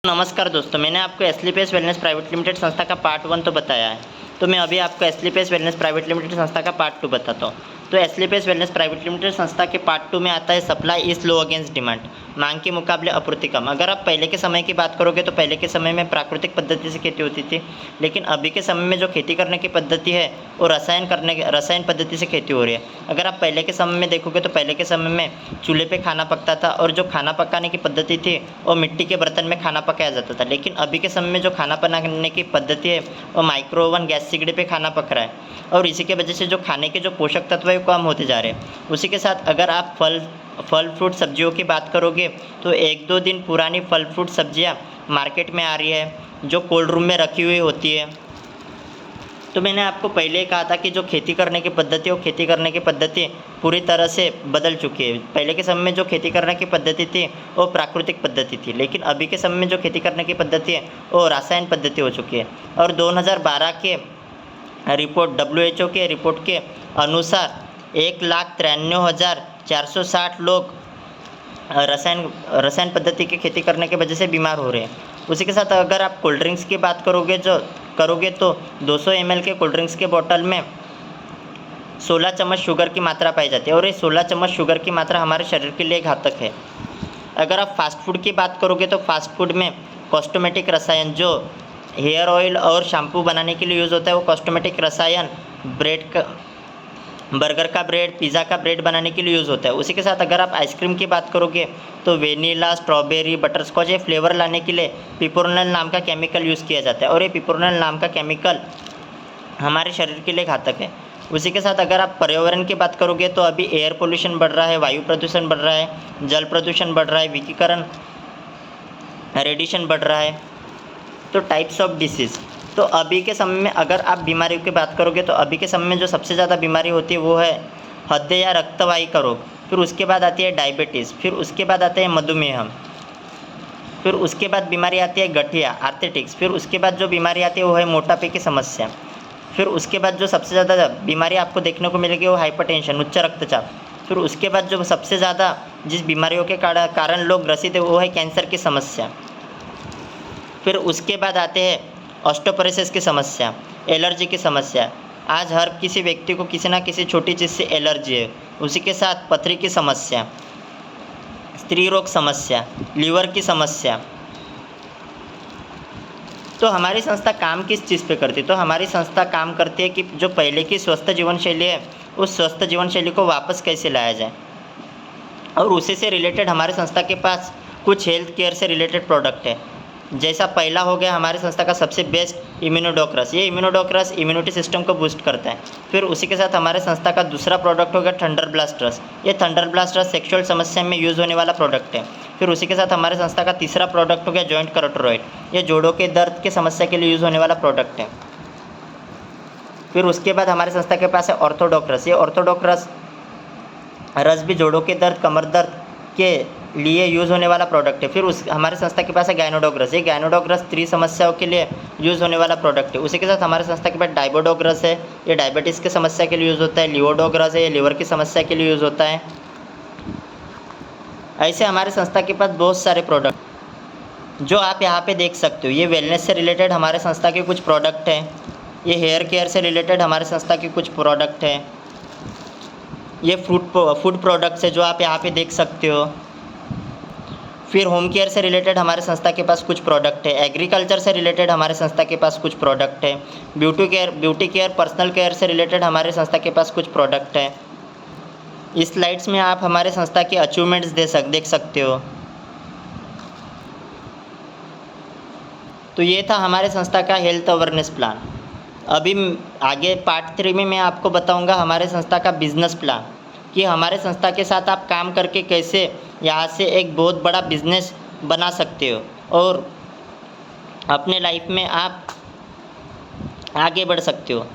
नमस्कार दोस्तों, मैंने आपको एस्लीपेस वेलनेस प्राइवेट लिमिटेड संस्था का पार्ट 1 तो बताया है। तो मैं अभी आपको एस्लीपेस वेलनेस प्राइवेट लिमिटेड संस्था का पार्ट 2 बताता हूँ। तो एस्लीपेस वेलनेस प्राइवेट लिमिटेड संस्था के पार्ट 2 में आता है supply is low against demand, मांग के मुकाबले आपूर्ति कम। अगर आप पहले के समय की बात करोगे तो पहले के समय में प्राकृतिक पद्धति से खेती होती थी, लेकिन अभी के समय में जो खेती करने की पद्धति है वो रसायन पद्धति से खेती हो रही है। अगर आप पहले के समय में देखोगे तो पहले के समय में चूल्हे पे खाना पकता था और जो खाना पकाने की पद्धति थी वो मिट्टी के बर्तन में खाना पकाया जाता था। लेकिन अभी के समय में जो खाना बनाने की पद्धति है वो माइक्रो ओवन गैस सिगड़ी पे खाना पक रहा है, और इसी के वजह से जो खाने के जो पोषक तत्व है वो कम होते जा रहे हैं। उसी के साथ अगर आप फल फ्रूट सब्जियों की बात करोगे तो 1-2 दिन पुरानी फल फ्रूट सब्जियां मार्केट में आ रही है जो कोल्ड रूम में रखी हुई होती है। तो मैंने आपको पहले ही कहा था कि जो खेती करने की पद्धति है वो खेती करने की पद्धति पूरी तरह से बदल चुकी है। पहले के समय में जो खेती करने की पद्धति थी वो प्राकृतिक पद्धति थी, लेकिन अभी के समय में जो खेती करने की पद्धति है वो रासायन पद्धति हो चुकी है। और 2012 के रिपोर्ट WHO के रिपोर्ट के अनुसार 1,93,460 लोग रसायन पद्धति की खेती करने की वजह से बीमार हो रहे हैं। उसी के साथ अगर आप कोल्ड ड्रिंक्स की बात करोगे तो 200 ml के कोल्ड ड्रिंक्स के बोतल में 16 चम्मच शुगर की मात्रा पाई जाती है, और ये 16 चम्मच शुगर की मात्रा हमारे शरीर के लिए घातक है। अगर आप फास्ट फूड की बात करोगे तो फास्ट फूड में कॉस्मेटिक रसायन जो हेयर ऑयल और शैम्पू बनाने के लिए यूज़ होता है वो कॉस्मेटिक रसायन बर्गर का ब्रेड, पिज़्ज़ा का ब्रेड बनाने के लिए यूज़ होता है। उसी के साथ अगर आप आइसक्रीम की बात करोगे तो वेनिला, स्ट्रॉबेरी, बटरस्कॉच ये फ्लेवर लाने के लिए पिप्रोनिल नाम का केमिकल यूज़ किया जाता है, और ये पिप्रोनिल नाम का केमिकल हमारे शरीर के लिए घातक है। उसी के साथ अगर आप पर्यावरण की बात करोगे तो अभी एयर पोल्यूशन बढ़ रहा है, वायु प्रदूषण बढ़ रहा है, जल प्रदूषण बढ़ रहा है, विकिरण रेडिएशन बढ़ रहा है। तो टाइप्स ऑफ डिसीज़, तो अभी के समय में अगर आप बीमारियों की बात करोगे तो अभी के समय में जो सबसे ज़्यादा बीमारी होती है वो है हृदय या रक्तवाहिका का रोग, फिर उसके बाद आती है डायबिटीज़, फिर उसके बाद आता है मधुमेह, फिर उसके बाद बीमारी आती है गठिया आर्थराइटिस, फिर उसके बाद जो बीमारी आती है वो है मोटापे की समस्या, फिर उसके बाद जो सबसे ज़्यादा बीमारी आपको देखने को मिलेगी वो हाइपरटेंशन, उच्च रक्तचाप, फिर उसके बाद जो सबसे ज़्यादा जिस बीमारियों के कारण लोग ग्रसित है वो है कैंसर की समस्या, फिर उसके बाद आते हैं ऑस्टियोपोरोसिस की समस्या, एलर्जी की समस्या। आज हर किसी व्यक्ति को किसी ना किसी छोटी चीज़ से एलर्जी है। उसी के साथ पथरी की समस्या, स्त्री रोग समस्या, लीवर की समस्या। तो हमारी संस्था काम किस चीज़ पे करती है? तो हमारी संस्था काम करती है कि जो पहले की स्वस्थ जीवन शैली है उस स्वस्थ जीवन शैली को वापस कैसे लाया जाए, और उसी से रिलेटेड हमारी संस्था के पास कुछ हेल्थ केयर से रिलेटेड प्रोडक्ट है। जैसा पहला हो गया हमारी संस्था का सबसे बेस्ट इम्यूनोडोक्रस, ये इम्यूनोडोक्रस इम्यूनिटी सिस्टम को बूस्ट करता है। फिर उसी के साथ हमारे संस्था का दूसरा प्रोडक्ट हो गया थंडर ब्लास्टर्स, ये थंडर ब्लास्टर्स सेक्सुअल समस्या में यूज़ होने वाला प्रोडक्ट है। फिर उसी के साथ हमारे संस्था का तीसरा प्रोडक्ट हो गया जॉइंट करोटोरॉइड, ये जोड़ों के दर्द के समस्या के लिए यूज़ होने वाला प्रोडक्ट है। फिर उसके बाद हमारे संस्था के पास है ऑर्थोडोक्रस, ये ऑर्थोडोक्रस रस भी जोड़ों के दर्द, कमर दर्द के लिए यूज़ होने वाला प्रोडक्ट है। फिर हमारे संस्था के पास है गायनोडोग्रस, ये गायनोडोग्रस स्त्री समस्याओं के लिए यूज़ होने वाला प्रोडक्ट है। उसी के साथ हमारे संस्था के पास डायबोडोग्रस है, ये डायबिटीज़ की समस्या के लिए यूज़ होता है। लियोडोग्रस है, ये लीवर की समस्या के लिए यूज़ होता है। ऐसे हमारे संस्था के पास बहुत सारे प्रोडक्ट जो आप यहाँ पे देख सकते हो। ये वेलनेस से रिलेटेड हमारे संस्था के कुछ प्रोडक्ट हैं, ये हेयर केयर से रिलेटेड हमारे संस्था के कुछ प्रोडक्ट हैं, ये फूड प्रोडक्ट्स है जो आप यहाँ पे देख सकते हो। फिर होम केयर से रिलेटेड हमारे संस्था के पास कुछ प्रोडक्ट है, एग्रीकल्चर से रिलेटेड हमारे संस्था के पास कुछ प्रोडक्ट है, ब्यूटी केयर पर्सनल केयर से रिलेटेड हमारे संस्था के पास कुछ प्रोडक्ट है। इस स्लाइड्स में आप हमारे संस्था के अचीवमेंट्स देख सकते हो। तो ये था हमारे संस्था का हेल्थ अवेयरनेस प्लान। अभी आगे पार्ट 3 में मैं आपको बताऊंगा हमारे संस्था का बिजनेस प्लान, कि हमारे संस्था के साथ आप काम करके कैसे यहाँ से एक बहुत बड़ा बिजनेस बना सकते हो और अपने लाइफ में आप आगे बढ़ सकते हो।